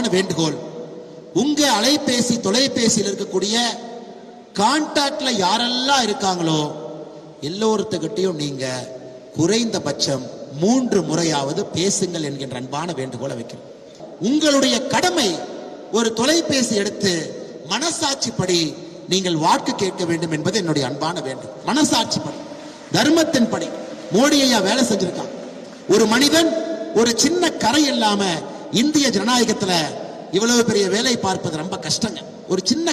அன்பான வேண்டுகோள், உங்க அலைபேசி தொலைபேசியில் இருக்கக்கூடிய கான்டாக்ட்ல யாரெல்லாம் இருக்காங்களோ எல்லோருத்தகிட்டையும் நீங்க குறைந்தபட்சம் 3 முறையாவது பேசுங்கள் என்கின்ற அன்பான வேண்டுகோளை வைக்கிறோம். உங்களுடைய கடமை ஒரு தொலைபேசி எடுத்து மனசாட்சிப்படி நீங்கள் வாக்கு கேட்க வேண்டும் என்பது என்னுடைய அன்பான வேண்டும். மனசாட்சிப்படி, தர்மத்தின் படி மோடி ஐயா வேலை செஞ்சிருக்காங்க. ஒரு மனிதன் ஒரு சின்ன கரை இல்லாம இந்திய ஜனநாயகத்துல இவ்வளவு பெரிய வேலை பார்ப்பது ரொம்ப கஷ்டங்க. ஒரு சின்ன